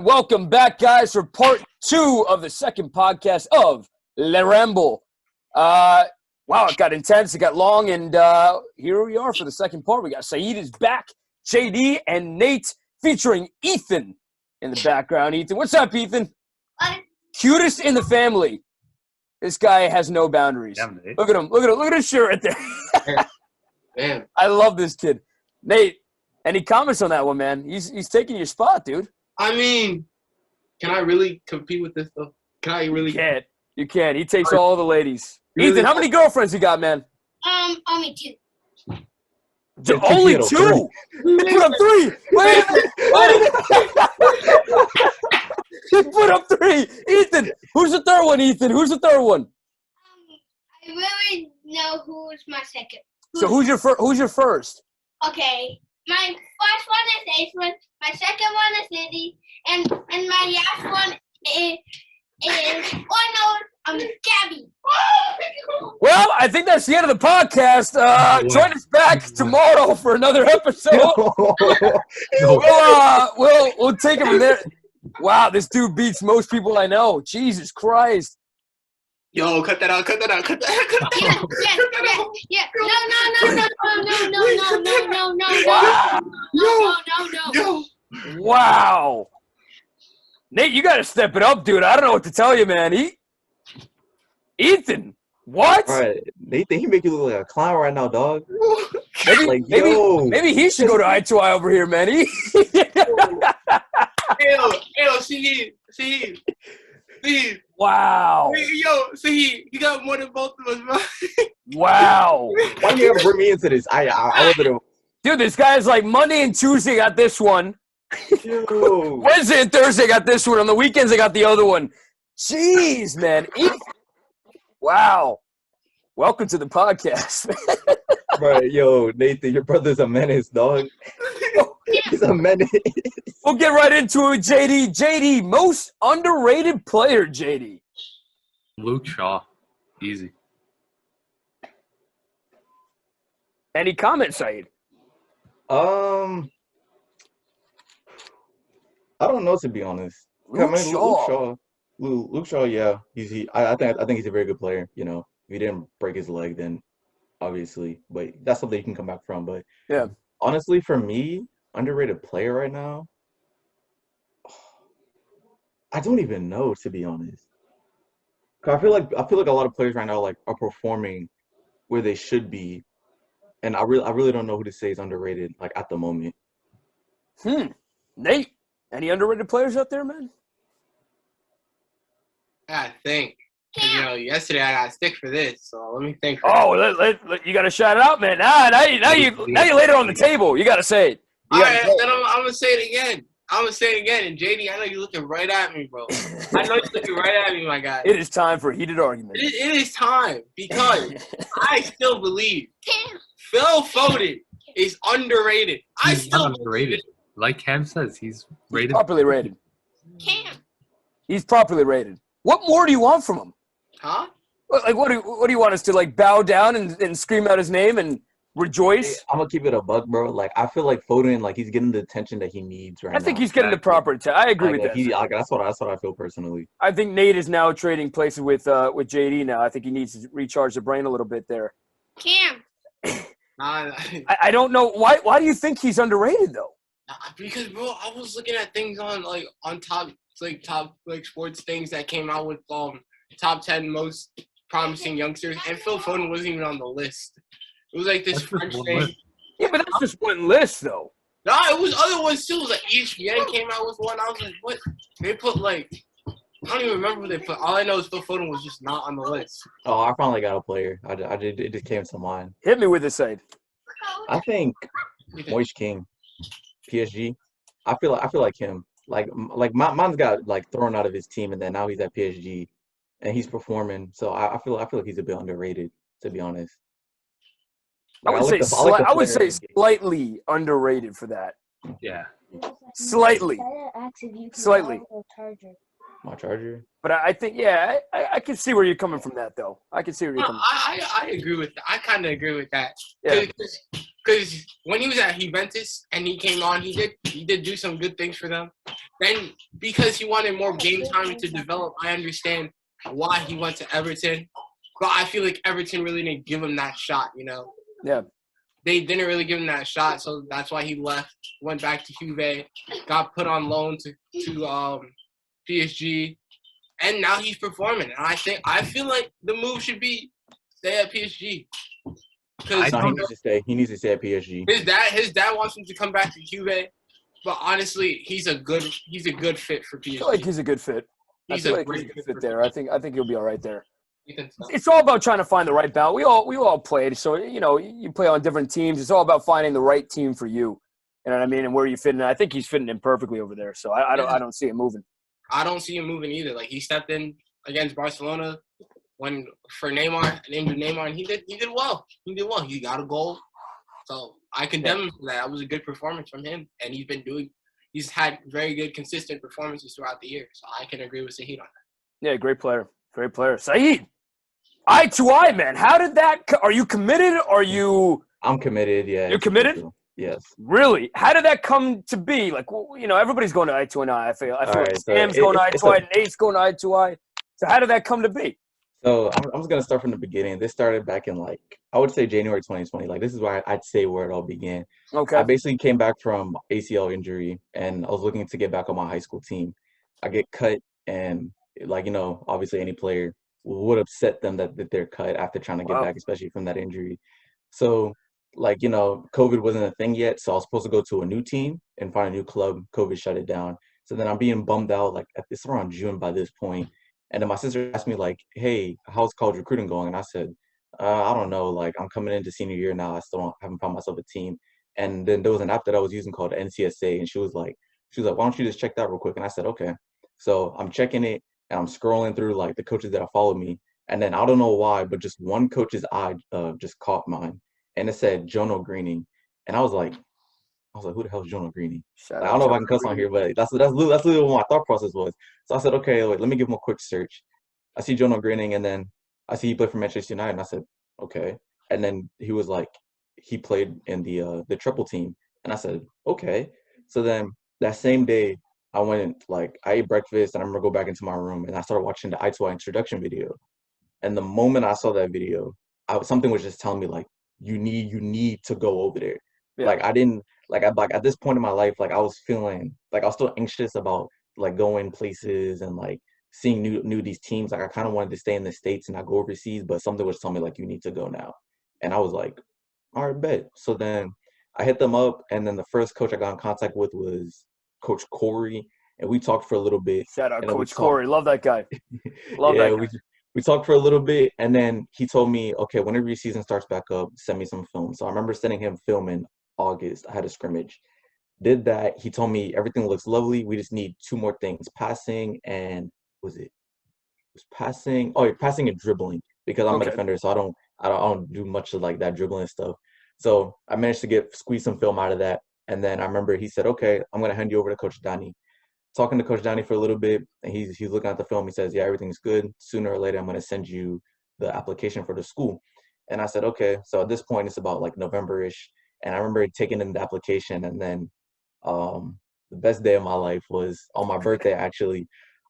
Welcome back, guys, for part 2 of the second podcast of Le Ramble. Wow, it got intense, it got long, and here we are for the second part. We got Sahid is back, JD, and Nate featuring Ethan in the background. Ethan, what's up, Ethan? Cutest in the family. This guy has no boundaries. Damn, Nate. Look at him. Look at his shirt right there. Man. I love this kid. Nate, any comments on that one, man? He's taking your spot, dude. I mean, can I really compete with this stuff? Can I really? You can't. He takes all the ladies. Really? Ethan, how many girlfriends you got, man? Only 2. Only 2? He put up 3. Wait. He put up 3. Ethan, who's the third one, Ethan? Who's the third one? I really know who's my second. So who's your first? Okay, my first one is Elson, my second one is Lily, and my last one is Gabby. Well, I think that's the end of the podcast. Join us back tomorrow for another episode. We'll take it from there. Wow, this dude beats most people I know. Jesus Christ. Yo, cut that out. No. Wow. Nate, you got to step it up, dude. I don't know what to tell you, man. Ethan, what? All right, Nathan, he make you look like a clown right now, dog. Maybe he should go to I2I over here, man. See. Wow. Yo, see, he got more than both of us, bro. Wow. Why do you ever bring me into this? I wasn't. Dude, this guy's like Monday and Tuesday got this one. Yo. Wednesday and Thursday got this one. On the weekends, I got the other one. Jeez, man. Wow. Welcome to the podcast. Right, yo, Nathan, your brother's a menace, dog. He's a menace. We'll get right into it, JD. JD, most underrated player, JD. Luke Shaw. Easy. Any comments, Sahid? I don't know, to be honest. Luke Shaw. Luke Shaw, yeah. I think he's a very good player, you know. If he didn't break his leg, then obviously. But that's something you can come back from. But yeah, honestly, for me, underrated player right now, I don't even know, to be honest. 'Cause I feel like a lot of players right now are performing where they should be, and I really don't know who to say is underrated at the moment. Nate, any underrated players out there, man? I think. Yesterday I got stick for this, so let me think. You got to shout it out, man. Now you laid it on the table. You got to say it. All right, then I'm gonna say it again. And JD, I know you're looking right at me, bro. I know you're looking right at me, my guy. It is time for a heated argument. It is time because I still believe Phil Foden is underrated. He's not underrated. Like Cam says, he's rated. Properly rated. Cam. He's properly rated. What more do you want from him? Huh? What do you want us to bow down and scream out his name and rejoice? I'm gonna keep it a buck, bro. I feel like Foden, he's getting the attention that he needs right now. I think he's getting the proper attention. I agree with that. That's what I feel personally. I think Nate is now trading places with JD now. I think he needs to recharge the brain a little bit there. Cam. I don't know why do you think he's underrated though? Because, bro, I was looking at things on top sports things that came out with top 10 most promising youngsters, and Phil Foden wasn't even on the list. It was this French thing. Yeah, but that's just one list, though. Nah, it was other ones too. It was ESPN came out with one. I was like, what? They put I don't even remember what they put. All I know is Phil Foden was just not on the list. Oh, I finally got a player. It just came to mind. Hit me with it, Sahid. I think Moise King, PSG. I feel like him. Mine's got thrown out of his team, and then now he's at PSG, and he's performing. So I feel like he's a bit underrated, to be honest. I would say slightly underrated for that. Yeah. Slightly. My charger. But I think, I can see where you're coming from that, though. I can see where you're coming from. I agree with that. I kind of agree with that. Yeah. because when he was at Juventus and he came on, he did do some good things for them. Then because he wanted more game time to develop, I understand why he went to Everton. But I feel like Everton really didn't give him that shot, you know. Yeah. They didn't really give him that shot, so that's why he left, went back to Juve, got put on loan to PSG, and now he's performing. And I feel like the move should be stay at PSG. Because No, he needs to stay. He needs to stay at PSG. his dad wants him to come back to Juve, but honestly, he's a good fit for PSG. I feel like he's a good fit. He's I feel a like great he's a good fit fit there. I think he'll be all right there. You think so? It's all about trying to find the right balance. We all played, so you play on different teams. It's all about finding the right team for you. You know what I mean? And where you fit in. I think he's fitting in perfectly over there. So I don't see it moving. I don't see him moving either. Like he stepped in against Barcelona for Neymar, named Neymar, and he did well. He did well. He got a goal. So I condemn him for that. That was a good performance from him, and he's had very good consistent performances throughout the year. So I can agree with Sahid on that. Yeah, great player. Great player. Sahid, eye to eye, man. How did that – are you committed? I'm committed, yeah. You're committed? Yes. Really? How did that come to be? Like, everybody's going to eye to eye. I feel All like right, so Sam's going eye to eye, and Nate's going eye to eye. So how did that come to be? So I'm just going to start from the beginning. This started back in, I would say January 2020. This is where I'd say where it all began. Okay. I basically came back from ACL injury, and I was looking to get back on my high school team. I get cut, and, obviously any player would upset them that they're cut after trying to get back, especially from that injury. So, COVID wasn't a thing yet, so I was supposed to go to a new team and find a new club. COVID shut it down. So then I'm being bummed out, it's around June by this point. And then my sister asked me, hey, how's college recruiting going? And I said, I don't know. I'm coming into senior year now. I still haven't found myself a team. And then there was an app that I was using called NCSA. And she was like, why don't you just check that real quick? And I said, okay. So I'm checking it, and I'm scrolling through, the coaches that follow me. And then I don't know why, but just one coach's eye just caught mine. And it said Jono Greening. And I was like, who the hell is Jono Greening? I don't know if I can cuss on here, but that's literally what my thought process was. So I said, okay, let me give him a quick search. I see Jono Greening, and then I see he played for Manchester United, and I said, okay. And then he was he played in the triple team, and I said, okay. So then that same day, I went I ate breakfast, and I remember go back into my room, and I started watching the I2I introduction video. And the moment I saw that video, something was just telling me you need to go over there. Yeah. I didn't. At this point in my life, I was feeling I was still anxious about going places and seeing new these teams. I kind of wanted to stay in the States and not go overseas, but something was telling me you need to go now. And I was like, all right, bet. So then I hit them up, and then the first coach I got in contact with was Coach Corey, and we talked for a little bit. Shout out Coach Corey, love that guy. Love that guy. We talked for a little bit, and then he told me, okay, whenever your season starts back up, send me some film. So I remember sending him film in August. I had a scrimmage. Did that. He told me everything looks lovely. We just need two more things: passing and passing and dribbling, because I'm a defender, so I don't do much of that dribbling stuff. So I managed to squeeze some film out of that. And then I remember he said, okay, I'm gonna hand you over to Coach Donnie. Talking to Coach Donnie for a little bit, and he's looking at the film. He says, yeah, everything's good. Sooner or later, I'm gonna send you the application for the school. And I said, okay. So at this point, it's about November-ish. And I remember taking in the application, and then the best day of my life was on my birthday, actually.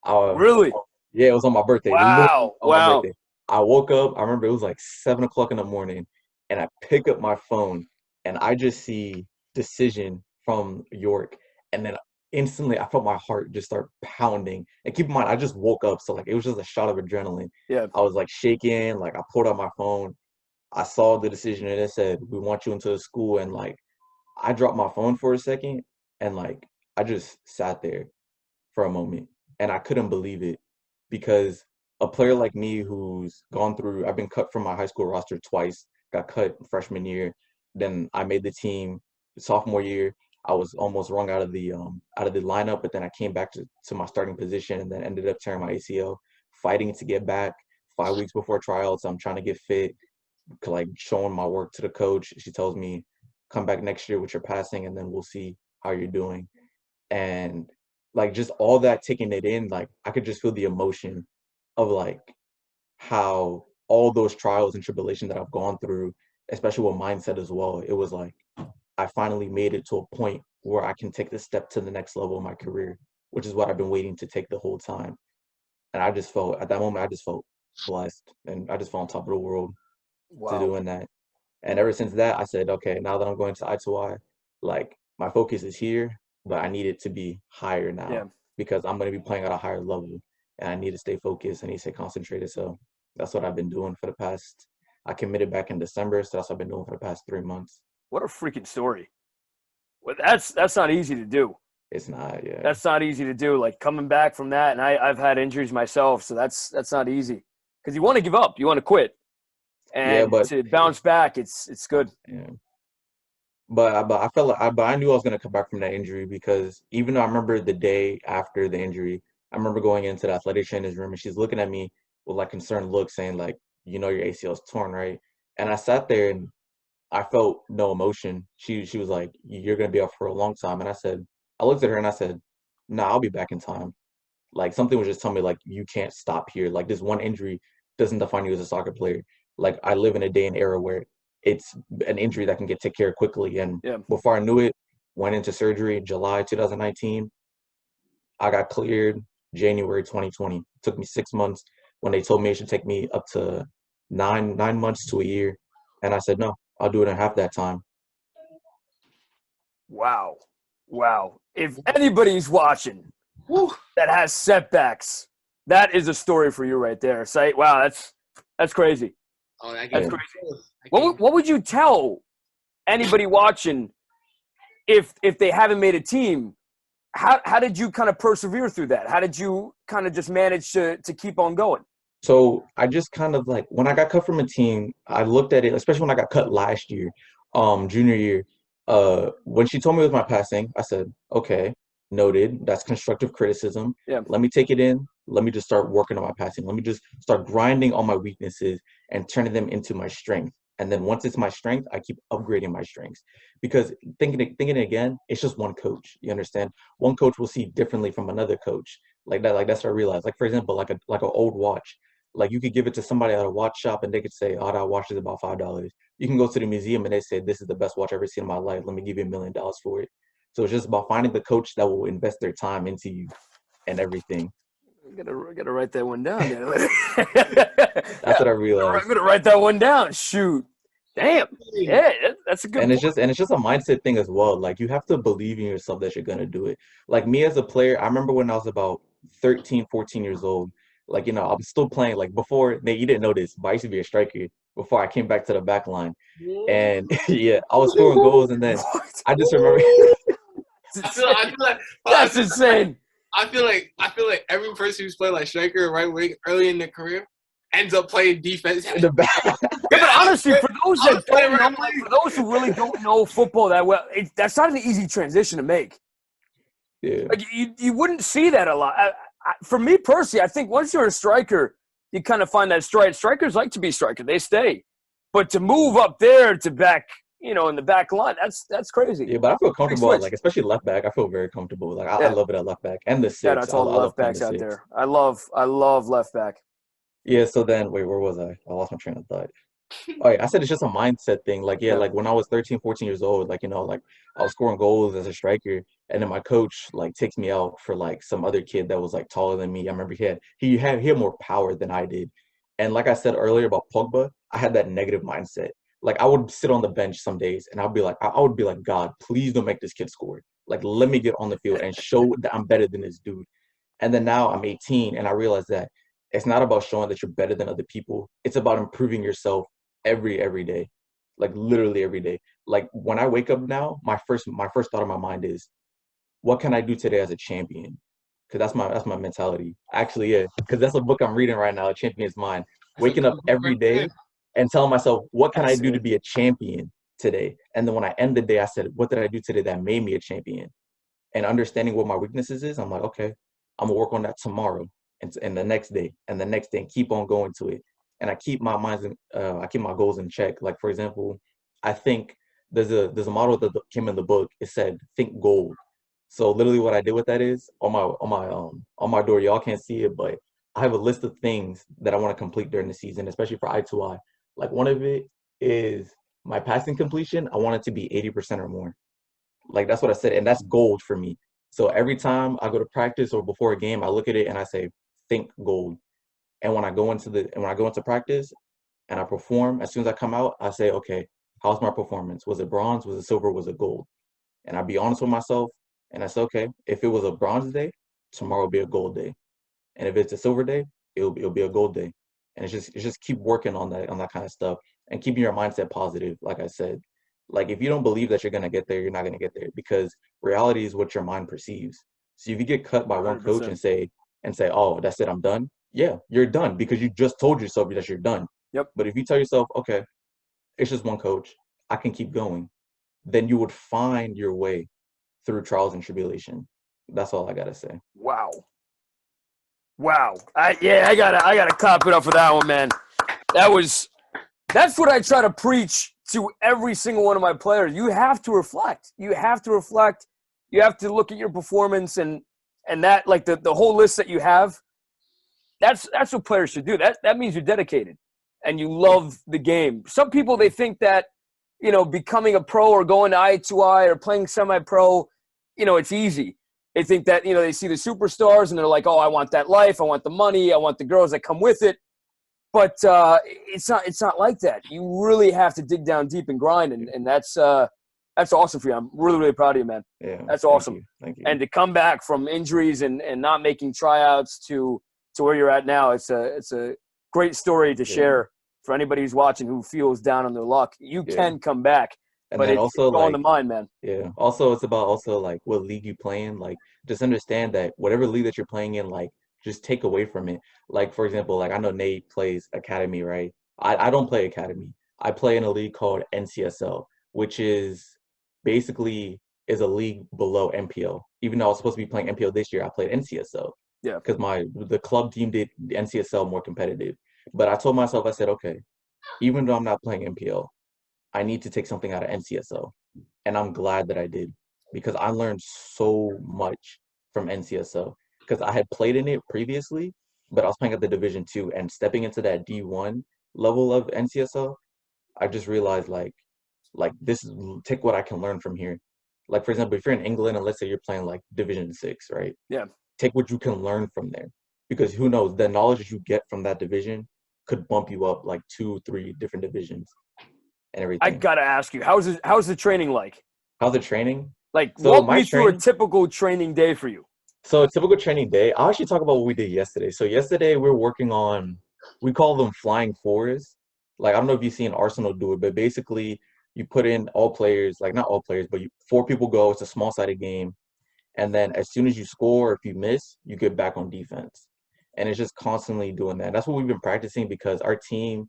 Really? Yeah, it was on my birthday. Wow. My birthday. I woke up, I remember it was 7 o'clock in the morning, and I pick up my phone, and I just see decision from York. And then instantly I felt my heart just start pounding. And keep in mind, I just woke up, so it was just a shot of adrenaline. Yeah. I was shaking, I pulled out my phone. I saw the decision, and it said, we want you into the school. And I dropped my phone for a second, and I just sat there for a moment, and I couldn't believe it, because a player like me who's gone through, I've been cut from my high school roster twice, got cut freshman year, then I made the team sophomore year. I was almost rung out of the lineup, but then I came back to my starting position, and then ended up tearing my ACL, fighting to get back 5 weeks before tryouts. I'm trying to get fit, showing my work to the coach. She tells me, come back next year with your passing, and then we'll see how you're doing. And just all that, taking it in, I could just feel the emotion of how all those trials and tribulations that I've gone through, especially with mindset as well. It was like I finally made it to a point where I can take the step to the next level of my career, which is what I've been waiting to take the whole time. And I just felt, at that moment, I just felt blessed, and I just felt on top of the world to Wow. doing that. And ever since that, I said, okay, now that I'm going to I2I, like my focus is here, but I need it to be higher now Yeah. because I'm going to be playing at a higher level, and I need to stay focused. I need to stay concentrated. So that's what I've been doing for the past. I committed back in December, so that's what I've been doing for the past 3 months. What a freaking story. Well, that's not easy to do. It's not, yeah. That's not easy to do. Like coming back from that, and I've had injuries myself, so that's not easy. Because you want to give up, you want to quit, and but to bounce back, it's good. yeah. But I felt like I knew I was gonna come back from that injury because even though I remember the day after the injury, I remember going into the athletic trainer's room and she's looking at me with like concerned look, saying like, you know, your ACL is torn, right? And I sat there and I felt no emotion. She was like, you're gonna be out for a long time, and I looked at her and I said, no, I'll be back in time. Like something was just telling me like you can't stop here. Like this one injury doesn't define you as a soccer player. Like I live in a day and era where it's an injury that can get taken care of quickly. And Yeah. before I knew it, went into surgery in July 2019. I got cleared January 2020. It took me 6 months when they told me it should take me up to nine months to a year. And I said, no, I'll do it in half that time. Wow. If anybody's watching that has setbacks, that is a story for you right there. Say, wow, that's crazy. Oh, That's crazy. What would you tell anybody watching if they haven't made a team? How did you kind of persevere through that? How did you kind of just manage to keep on going? So I just kind of like when I got cut from a team, I looked at it, especially when I got cut last year, junior year. When she told me it was my passing, I said, okay, noted. That's constructive criticism. Yeah. Let me take it in. Let me just start working on my passing. Let me just start grinding on my weaknesses and turning them into my strength. And then once it's my strength, I keep upgrading my strengths. Because thinking again, it's just one coach. You understand? One coach will see differently from another coach. Like that. Like that's what I realized. Like for example, like an old watch. Like you could give it to somebody at a watch shop and they could say, oh, that watch is about $5. You can go to the museum and they say, this is the best watch I've ever seen in my life. Let me give you $1 million for it. So it's just about finding the coach that will invest their time into you and everything. I gotta write that one down. That's what I realized. I'm gonna write that one down. Shoot. Damn. Yeah, that's a good And it's point. just a mindset thing as well. Like you have to believe in yourself that you're gonna do it. Like me as a player, I remember when I was about 13, 14 years old. Like, you know, I was still playing like before you didn't know this, but I used to be a striker before I came back to the back line. And yeah, I was scoring goals and then I just remember I feel like That's insane. I feel like every person who's played like striker, right wing, early in their career, ends up playing defense. in the back. Yeah, but honestly, for those who really don't know football that well, that's not an easy transition to make. Yeah. Like you wouldn't see that a lot. For me personally, I think once you're a striker, you kind of find that stride. Strikers like to be striker; they stay. But to move up there to back, in the back line, that's crazy. Yeah, but I feel comfortable, switch. like especially left back. I feel very comfortable. Like I Yeah. love it at left back and the Shout six. out to all the I love left playing backs the out six. there. I love left back. Yeah. So then, wait, where was I? I lost my train of thought. Oh, yeah, I said it's just a mindset thing. Like, yeah, Yeah. like when I was 13, 14 years old, like, like I was scoring goals as a striker. And then my coach like takes me out for like some other kid that was like taller than me. I remember he had more power than I did. And like I said earlier about Pogba, I had that negative mindset. Like I would sit on the bench some days and I would be like, God, please don't make this kid score. Like, let me get on the field and show that I'm better than this dude. And then now I'm 18 and I realize that it's not about showing that you're better than other people. It's about improving yourself every day, like literally every day. Like when I wake up now, my first thought in my mind is, what can I do today as a champion? Because that's my mentality. Actually, yeah, because that's a book I'm reading right now, A Champion's Mind. Waking up every day and telling myself, what can I do to be a champion today? And then when I end the day, I said, what did I do today that made me a champion? And understanding what my weaknesses is, I'm like, okay, I'm gonna work on that tomorrow and the next day and the next day and keep on going to it. And I keep my I keep my goals in check. Like for example, I think there's a model that came in the book. It said think gold. So literally what I did with that is on my door, y'all can't see it, but I have a list of things that I want to complete during the season, especially for I2I. Like one of it is My passing completion, I want it to be 80% or more. Like that's what I said, and that's gold for me. So every time I go to practice or before a game, I look at it and I say, think gold. And when I go into practice and I perform, as soon as I come out, I say, okay, how's my performance? Was it bronze? Was it silver? Was it gold? And I be honest with myself, and I say, okay, if it was a bronze day, tomorrow will be a gold day. And if it's a silver day, it'll be a gold day. And it's just keep working on that kind of stuff and keeping your mindset positive. Like I said, like if you don't believe that you're gonna get there, you're not gonna get there because reality is what your mind perceives. So if you get cut by one coach 100%. and say, oh, that's it, I'm done. Yeah, you're done because you just told yourself that you're done. Yep. But if you tell yourself, okay, it's just one coach, I can keep going, then you would find your way through trials and tribulation. That's all I gotta say. Wow. I gotta clap it up for that one, man. That's what I try to preach to every single one of my players. You have to reflect. You have to reflect. You have to look at your performance and that, like the whole list that you have. That's what players should do. That means you're dedicated and you love the game. Some people, they think that, becoming a pro or going to I2I or playing semi-pro, it's easy. They think that, they see the superstars and they're like, oh, I want that life. I want the money. I want the girls that come with it. But it's not like that. You really have to dig down deep and grind, and that's awesome for you. I'm really, really proud of you, man. Yeah, that's awesome. Thank you. And to come back from injuries and not making tryouts to where you're at now, it's a great story to share for anybody who's watching who feels down on their luck. You can come back. And but then it's also all in the mind, man. Yeah. Also, it's about like what league you play in. Like, just understand that whatever league that you're playing in, like, just take away from it. Like, for example, like I know Nate plays academy, right? I don't play academy. I play in a league called NCSL, which is basically is a league below MPL. Even though I was supposed to be playing MPL this year, I played NCSL. Yeah. Because the club deemed the NCSL more competitive. But I told myself, I said, okay, even though I'm not playing MPL, I need to take something out of NCSL. And I'm glad that I did because I learned so much from NCSL because I had played in it previously, but I was playing at the Division 2 and stepping into that D1 level of NCSL, I just realized like this is take what I can learn from here. Like, for example, if you're in England and let's say you're playing like Division 6, right? Yeah. Take what you can learn from there because who knows, the knowledge that you get from that division could bump you up like 2-3 different divisions. And everything. I gotta ask you, how's the training like? How's the training? Like, so walk me through a typical training day for you. So a typical training day, I'll actually talk about what we did yesterday. So yesterday we're working on, we call them flying fours. Like, I don't know if you've seen Arsenal do it, but basically you put in all players, like not all players, but 4 people go. It's a small-sided game. And then as soon as you score, if you miss, you get back on defense. And it's just constantly doing that. That's what we've been practicing because our team,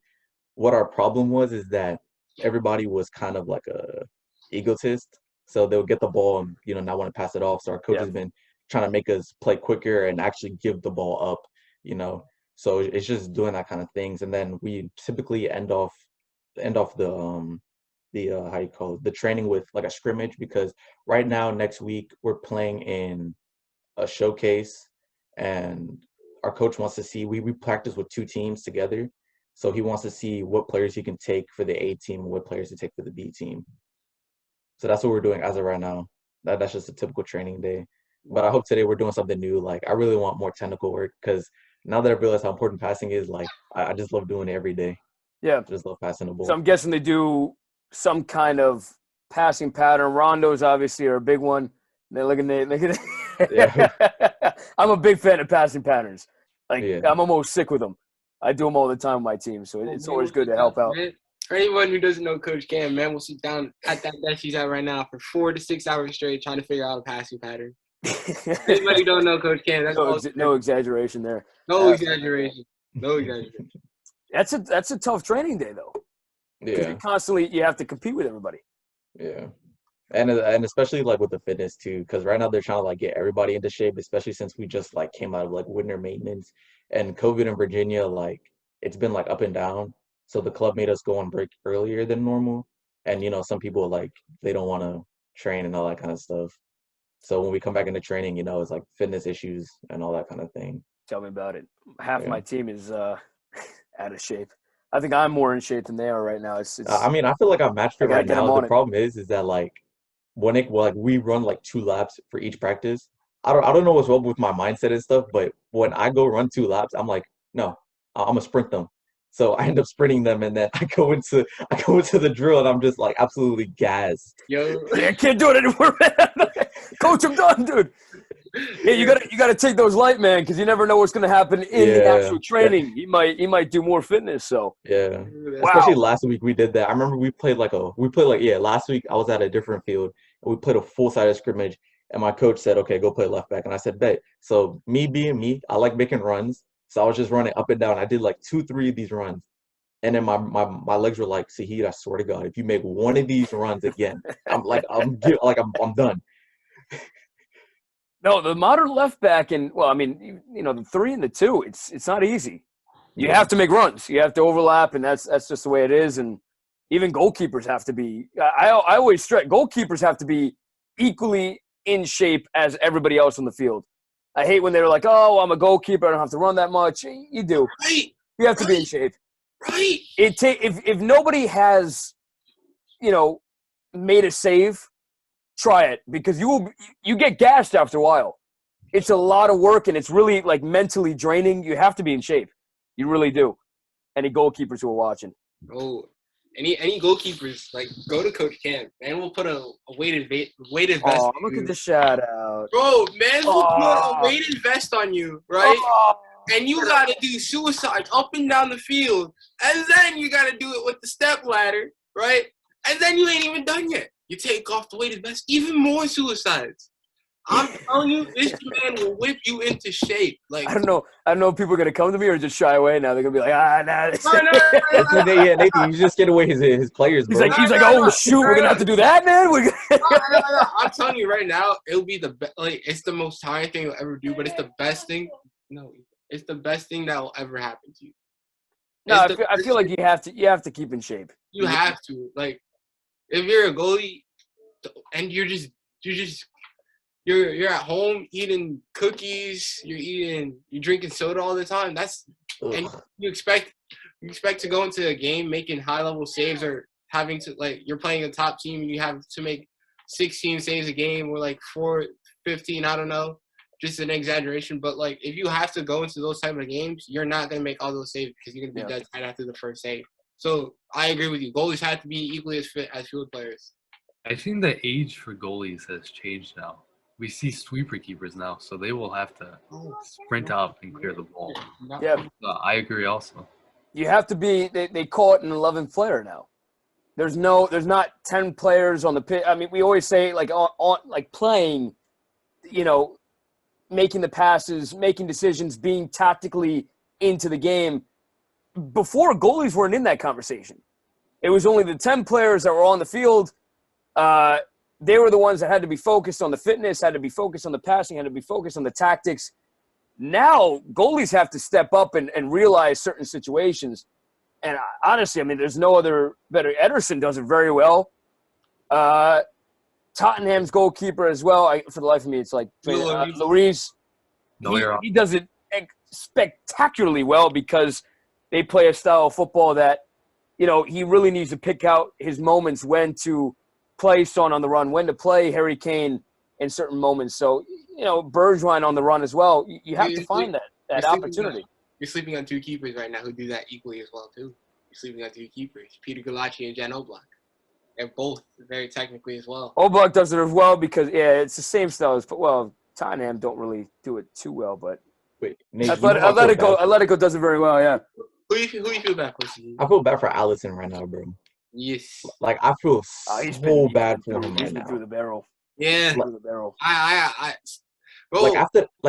what our problem was is that everybody was kind of like a egotist. So they'll get the ball and, not want to pass it off. So our coach has been trying to make us play quicker and actually give the ball up, So it's just doing that kind of things. And then we typically end off the how you call it, the training with like a scrimmage because right now, next week, we're playing in a showcase and our coach wants to see, we practice with 2 teams together. So he wants to see what players he can take for the A team and what players to take for the B team. So that's what we're doing as of right now. That's just a typical training day. But I hope today we're doing something new. Like, I really want more technical work because now that I realize how important passing is, like, I just love doing it every day. Yeah. I just love passing the ball. So I'm guessing they do some kind of passing pattern. Rondos obviously are a big one. Look at it. Yeah. I'm a big fan of passing patterns. Like, I'm almost sick with them. I do them all the time with my team, so it's always good to help out. For anyone who doesn't know Coach Cam, man, we'll sit down at that desk he's at right now for 4 to 6 hours straight trying to figure out a passing pattern. Anybody who don't know Coach Cam, that's no exaggeration there. No exaggeration. No exaggeration. That's a tough training day, though. Yeah. You have to compete with everybody. Yeah. And especially like with the fitness too, because right now they're trying to like get everybody into shape, especially since we just like came out of like winter maintenance and COVID in Virginia, like it's been like up and down. So the club made us go on break earlier than normal. And some people like they don't want to train and all that kind of stuff. So when we come back into training, it's like fitness issues and all that kind of thing. Tell me about it. Half my team is out of shape. I think I'm more in shape than they are right now. It's I mean, I feel like I'm match I fit gotta right get 'em now. on The it. problem is that like when we run like 2 laps for each practice. I don't know what's wrong with my mindset and stuff, but when I go run 2 laps, I'm like, no, I'm gonna sprint them. So I end up sprinting them, and then I go into the drill, and I'm just like absolutely gassed. Yo, I can't do it anymore, man. Coach, I'm done, dude. Yeah, you gotta take those light, man, because you never know what's gonna happen in the Yeah, actual training. He might do more fitness. So yeah. Especially wow. last week we did that. I remember last week I was at a different field and we played a full-sided scrimmage and my coach said, "Okay, go play left back." And I said, "Bet." So me being me, I like making runs. So I was just running up and down. I did like 2, 3 of these runs. And then my legs were like, "Sahid, I swear to God, if you make one of these runs again, I'm done." No, the modern left back and well, I mean, the 3 and the 2, it's not easy. You Yeah. have to make runs. You have to overlap, and that's just the way it is. And even goalkeepers have to be. I always stress goalkeepers have to be equally in shape as everybody else on the field. I hate when they're like, "Oh, I'm a goalkeeper. I don't have to run that much." You do. right, You have to be in shape. right. If nobody has, made a save, try it because you get gassed after a while. It's a lot of work and it's really like mentally draining. You have to be in shape. You really do. Any goalkeepers who are watching. Oh, any goalkeepers, like, go to Coach Cam. Man will put a weighted vest Oh, on look you. at the shout out. Bro, man will put a Oh. weighted vest on you, right? Oh. And you gotta do suicide up and down the field. And then you gotta do it with the step ladder, right? And then you ain't even done yet. You take off the weighted vest, even more suicides. I'm telling you, this man will whip you into shape. Like, I don't know if people are gonna come to me or just shy away now. They're gonna be like, nah. Yeah, Nathan, you just get away his players, He's bro. like, oh shoot, we're gonna have to do that, man. No. I'm telling you right now, it'll be the best. Like, it's the most tiring thing you'll ever do, but it's the best thing. No, it's the best thing that will ever happen to you. No, It's I feel like you have to keep in shape. you have to. Like, if you're a goalie and you're at home eating cookies, you're drinking soda all the time. And you expect to go into a game making high level saves or having to, like, you're playing a top team and you have to make 16 saves a game or like 15, I don't know, just an exaggeration. But like, if you have to go into those type of games, you're not gonna make all those saves because you're gonna be dead tired after the first save. So I agree with you. Goalies have to be equally as fit as field players. I think the age for goalies has changed now. We see sweeper keepers now, so they will have to sprint up and clear the ball. Yeah. I agree also. You have to be. They call it an 11th player now. There's not 10 players on the pitch. I mean, we always say like on like playing, making the passes, making decisions, being tactically into the game. Before, goalies weren't in that conversation. It was only the 10 players that were on the field. They were the ones that had to be focused on the fitness, had to be focused on the passing, had to be focused on the tactics. Now, goalies have to step up and realize certain situations. And honestly, I mean, there's no other better. Ederson does it very well. Tottenham's goalkeeper as well. For the life of me, it's like Lloris. He does it spectacularly well because they play a style of football that, he really needs to pick out his moments when to play Son on the run, when to play Harry Kane in certain moments. So, Bergwijn on the run as well. You have to find that opportunity. You're sleeping on 2 keepers right now who do that equally as well, too. You're sleeping on 2 keepers, Peter Gulacsi and Jan Oblak. They're both very technically as well. Oblak does it as well because, it's the same style as – well, Tottenham don't really do it too well, but Wait, Nate, Atletico does it very well, yeah. Who you feel bad for? I feel bad for Allison right now, bro. Yes. Like, I feel so bad for him He's right been now. through the barrel. Yeah. Through the barrel. Bro, Like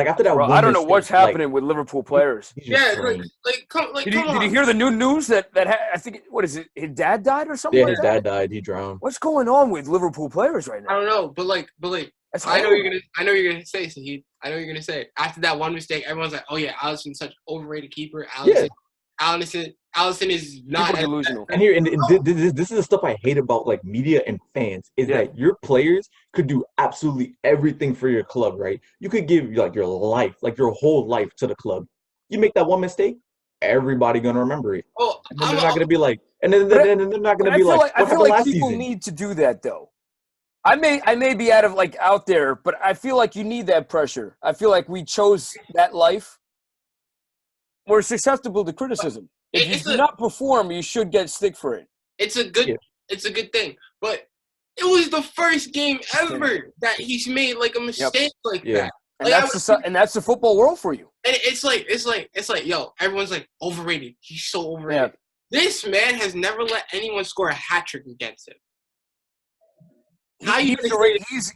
after that Bro, one I don't know mistake, what's happening with Liverpool players. he's just drained. come Did on. you hear the new news that I think, what is it, his dad died or something Yeah, like his that? dad died. He drowned. What's going on with Liverpool players right I now? don't know, but That's I know horrible. you're gonna say, Sahid. I know you're gonna say after that one mistake, everyone's like, "Oh yeah, Alisson's such overrated keeper." Allison is not People delusional. And this is the stuff I hate about like media and fans is that your players could do absolutely everything for your club, right? You could give like your life, like your whole life to the club. You make that one mistake, everybody gonna remember it. Oh, And then they're not gonna be like, and then they're not gonna I be feel like, I what feel happened like last people season? need to do that though. I may be out there, but I feel like you need that pressure. I feel like we chose that life. We're susceptible to criticism. If you do not perform, you should get stick for it. It's a good thing. But it was the first game ever that he's made like a mistake like that. And like, that's the football world for you. And it's like, yo, everyone's like overrated. He's so overrated. Yeah. This man has never let anyone score a hat trick against him.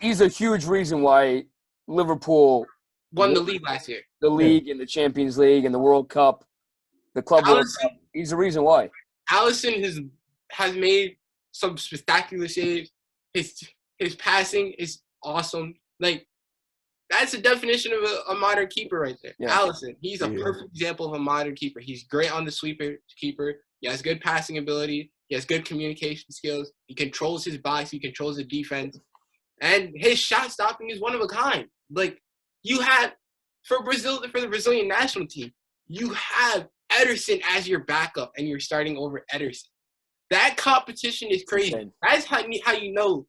He's a huge reason why Liverpool won the league last year. The league and the Champions League and the World Cup, the Club World Cup. He's the reason why. Allison has made some spectacular saves. His passing is awesome. Like, that's the definition of a modern keeper right there. Yeah. Allison, he's a perfect example of a modern keeper. He's great on the sweeper keeper. He has good passing ability. He has good communication skills. He controls his box. He controls the defense. And his shot stopping is one of a kind. Like, you have, for the Brazilian national team, you have Ederson as your backup and you're starting over Ederson. That competition is crazy. That's how you know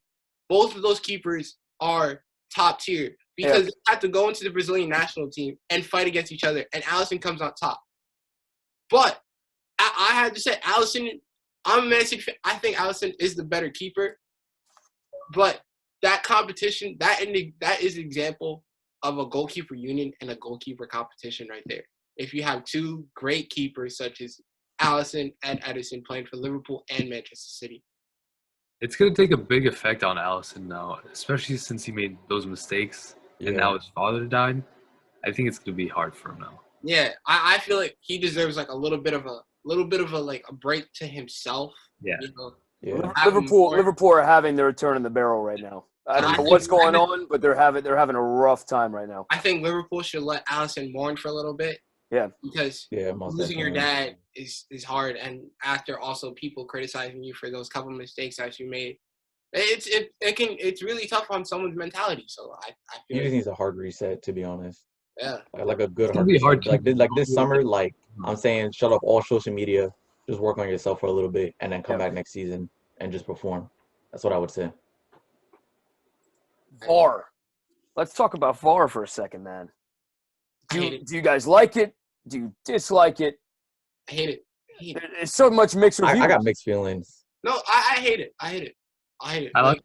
both of those keepers are top tier. Because they have to go into the Brazilian national team and fight against each other. And Allison comes on top. But I have to say, Allison, I'm a Man City fan. I think Allison is the better keeper. But that competition, that is an example of a goalkeeper union and a goalkeeper competition right there. If you have two great keepers such as Allison and Ederson playing for Liverpool and Manchester City. It's going to take a big effect on Allison now, especially since he made those mistakes and now his father died. I think it's going to be hard for him now. Yeah, I feel like he deserves like a little bit of a break to himself. Yeah. You know? Yeah. Liverpool are having their return in the barrel right now. I don't know what's going on, but they're having a rough time right now. I think Liverpool should let Allison mourn for a little bit. Yeah. Because losing your dad is hard, and after also people criticizing you for those couple mistakes that you made, it's really tough on someone's mentality. So I feel he just needs a hard reset, to be honest. Yeah. Like a good hard reset. Like this summer, like I'm saying, shut off all social media, just work on yourself for a little bit, and then come back next season and just perform. That's what I would say. VAR. Let's talk about VAR for a second, man. Do you guys like it? Do you dislike it? I hate it. It's so much mixed reviews. I got mixed feelings. No, I hate it. I like it.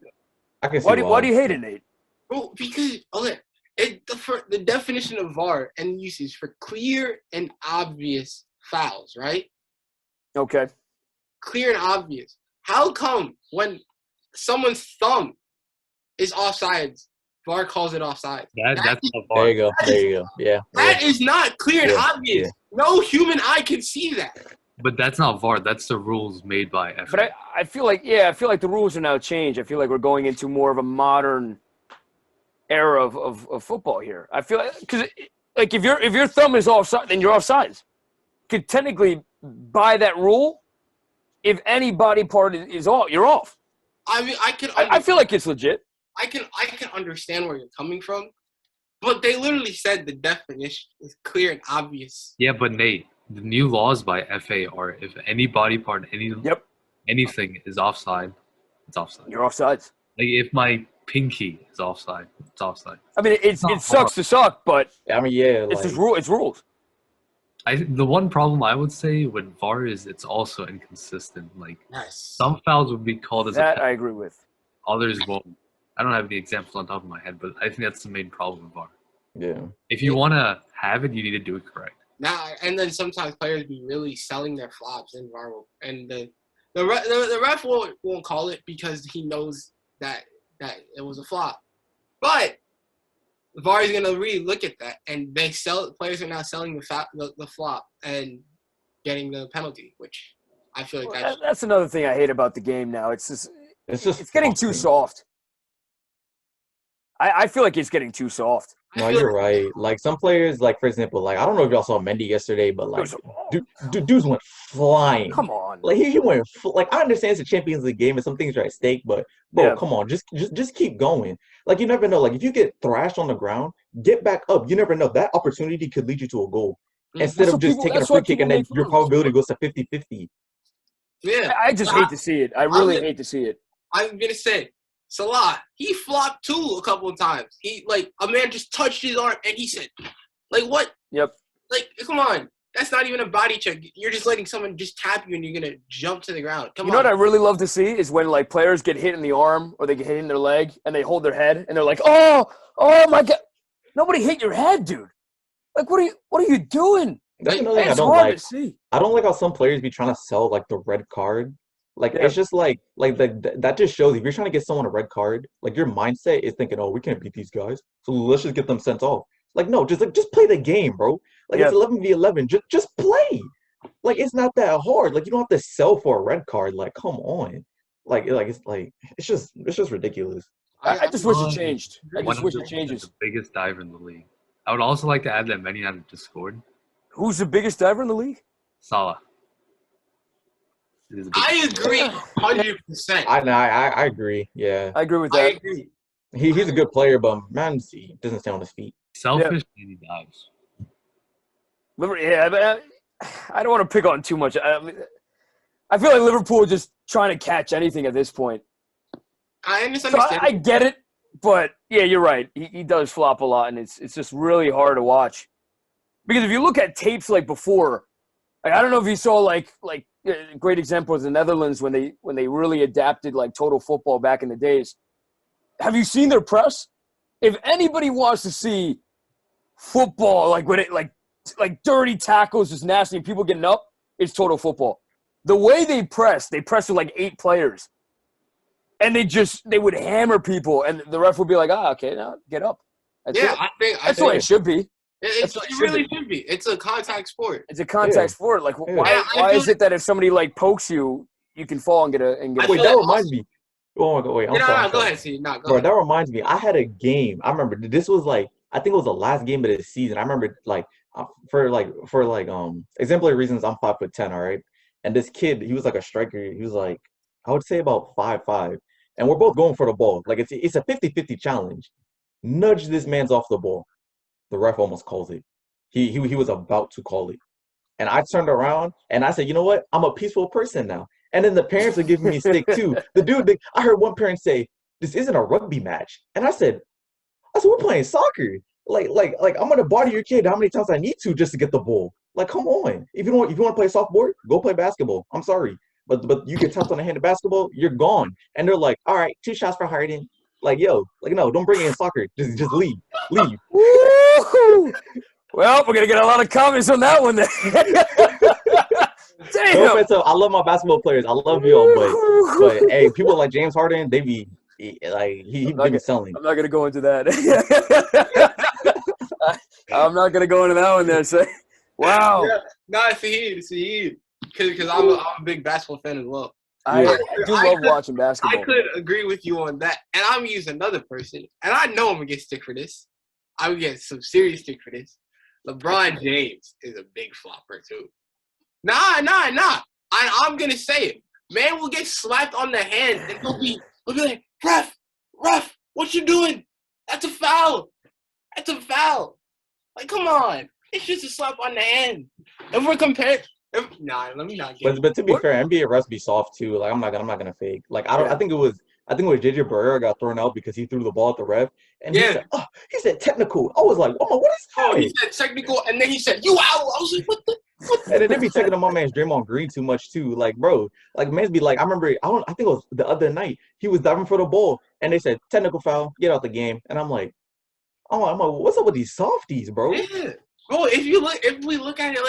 I can see why do you hate it, Nate? Well, because the definition of VAR and usage for clear and obvious fouls, right? Okay. Clear and obvious. How come when someone's thumb is offsides, VAR calls it offside? That's not VAR. There you go. Yeah. That is not clear and obvious. Yeah. No human eye can see that. But that's not VAR. That's the rules made by FA. But I feel like the rules are now changed. I feel like we're going into more of a modern era of football here. I feel because like if your thumb is offside, then you're offsides. Could technically by that rule, if any body part is off, you're off. I mean, I feel like it's legit. I can understand where you're coming from, but they literally said the definition is clear and obvious. Yeah, but Nate, the new laws by FA are if any body part, anything is offside, it's offside. You're offsides. Like if my pinky is offside, it's offside. I mean, it sucks to suck, but I mean, it's just it's rules. The one problem I would say with VAR is it's also inconsistent. Like some fouls would be called as that I agree with. Others won't. I don't have the examples on top of my head, but I think that's the main problem with VAR. Yeah. If you want to have it, you need to do it correct. Now and then sometimes players be really selling their flops in VAR, and the ref won't call it because he knows that it was a flop. But VAR is gonna really look at that, and players are now selling the flop and getting the penalty, which I feel like that's another thing I hate about the game now. It's getting too soft. I feel like it's getting too soft. No, you're right. Like some players, like for example, like I don't know if y'all saw Mendy yesterday, but like dudes went flying. Come on, like he went like I understand it's a Champions League game and some things are at stake, but bro, come on, just keep going. Like you never know. Like if you get thrashed on the ground, get back up. You never know. That opportunity could lead you to a goal. instead of just taking a free kick and then your probability goes to 50-50. Yeah. I just hate to see it. I really hate to see it. I'm gonna say, Salah, he flopped too a couple of times. A man just touched his arm and he said, like, what? Yep. Like, come on. That's not even a body check. You're just letting someone just tap you and you're going to jump to the ground. Come on. You know what I really love to see is when, like, players get hit in the arm or they get hit in their leg and they hold their head and they're like, oh my God. Nobody hit your head, dude. Like, what are you doing? That's another thing I don't like. I don't like how some players be trying to sell, like, the red card. Like, it's just like that just shows if you're trying to get someone a red card, like, your mindset is thinking, oh, we can't beat these guys, so let's just get them sent off. Like, no, just play the game, bro. Like, it's 11v11. Just play. Like, it's not that hard. Like, you don't have to sell for a red card. Like, come on. It's just ridiculous. I just wish it changed. I just wish it changes. The biggest diver in the league. I would also like to add that many had just scored. Who's the biggest diver in the league? Salah. I agree 100%. I agree. Yeah. I agree with that. I agree. He's a good player, but man, he doesn't stay on his feet. Selfish and he dives. Yeah, but I don't want to pick on too much. I feel like Liverpool is just trying to catch anything at this point. I understand. So I get it, but yeah, you're right. He does flop a lot, and it's just really hard to watch. Because if you look at tapes like before, like, I don't know if you saw like a great example is the Netherlands when they really adapted like total football back in the days. Have you seen their press? If anybody wants to see football, like when it like dirty tackles, just nasty, and people getting up, it's total football. The way they press with like 8 players, and they would hammer people, and the ref would be like, okay, now get up. That's the way it should be. It really should be. It's a contact sport. It's a contact sport. Like, why is it that if somebody like pokes you, you can fall and get a Wait, that reminds me. Oh, wait. Go ahead, Steve. Go ahead. That reminds me. I had a game. I remember this was like, I think it was the last game of the season. I remember for exemplary reasons, I'm 5'10", all right. And this kid, he was like a striker. He was like, I would say about 5'5", and we're both going for the ball. Like it's a 50-50 challenge. Nudge this man's off the ball. The ref almost calls it. He was about to call it, and I turned around and I said, you know what? I'm a peaceful person now. And then the parents are giving me stick too. I heard one parent say, "This isn't a rugby match," and I said, we're playing soccer. Like I'm gonna body your kid how many times I need to just to get the ball. Like, come on. If you want to play softball, go play basketball. I'm sorry, but you get tapped on the hand of basketball, you're gone. And they're like, all right, 2 shots for Harden. Like, yo, like, no, don't bring it in soccer. Just leave. Woo-hoo! Well, we're gonna get a lot of comments on that one then. Damn. No offense, I love my basketball players. I love y'all, but hey, people like James Harden, they be like he be selling. I'm not gonna go into that. I'm not gonna go into that one there. So, wow. Yeah, no, Sahid, because I'm a big basketball fan as well. I do love watching basketball. I could agree with you on that, and I'm using another person, and I know I'm gonna get stick for this. I would get some serious stick for this. LeBron James is a big flopper too. Nah. I'm gonna say it. Man will get slapped on the hand, and he'll be like, ref, what you doing? That's a foul. Like, come on. It's just a slap on the hand. If we're compared, let me not get. But to be fair, NBA refs be soft too. Like, I'm not gonna fake. Like, I think it was JJ Barrera got thrown out because he threw the ball at the ref, and he said technical. I was like, oh, what is that? He said technical, and then he said you out. I was like, what the? And then they be taking on my man's Draymond Green too much too. Like, bro, like, man's be like, I remember, I think it was the other night, he was diving for the ball, and they said technical foul, get out the game, and I'm like, what's up with these softies, bro? Yeah, bro. If we look at it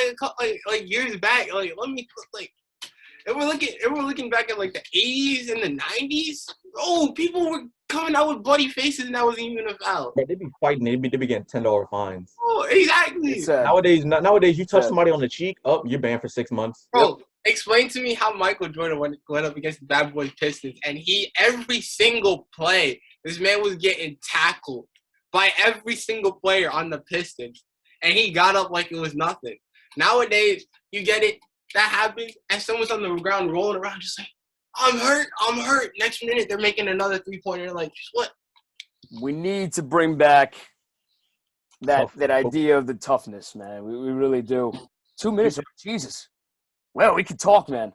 like years back, if we're looking back at like the 80s and the 90s, bro, people were coming out with bloody faces and that wasn't even a foul. Yeah, they be fighting. They be getting $10 fines. Oh, exactly. Nowadays, you touch somebody on the cheek, you're banned for 6 months. Bro, explain to me how Michael Jordan went up against the Bad Boys Pistons, and every single play, this man was getting tackled by every single player on the Pistons, and he got up like it was nothing. Nowadays, you get it. That happens, and someone's on the ground rolling around just like, I'm hurt. Next minute, they're making another 3-pointer. Like, just what? We need to bring back that Tough. idea of the toughness, man. We really do. 2 minutes. Jesus. Well, we can talk, man.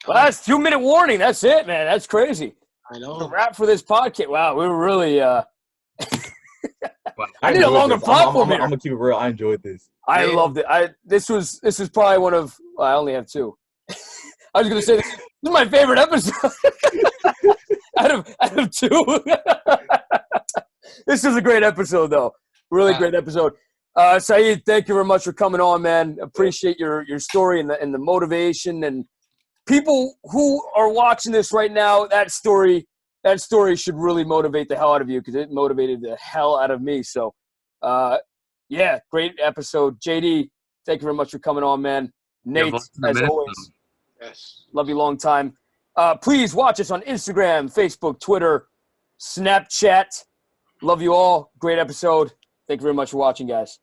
Well, that's 2-minute warning. That's it, man. That's crazy. I The know. wrap for this podcast. Wow, we were really. Wow. I need a enjoyed longer this. platform I'm here. gonna keep it real. I enjoyed this. I loved it. This was probably one of. Well, I only have 2. I was gonna say this is my favorite episode out of 2. This is a great episode, though. Really great episode. Sahid, thank you very much for coming on, man. Appreciate your story and the motivation, and people who are watching this right now. That story should really motivate the hell out of you because it motivated the hell out of me. So, yeah, great episode. JD, thank you very much for coming on, man. Nate, as always, Yes. love you long time. Please watch us on Instagram, Facebook, Twitter, Snapchat. Love you all. Great episode. Thank you very much for watching, guys.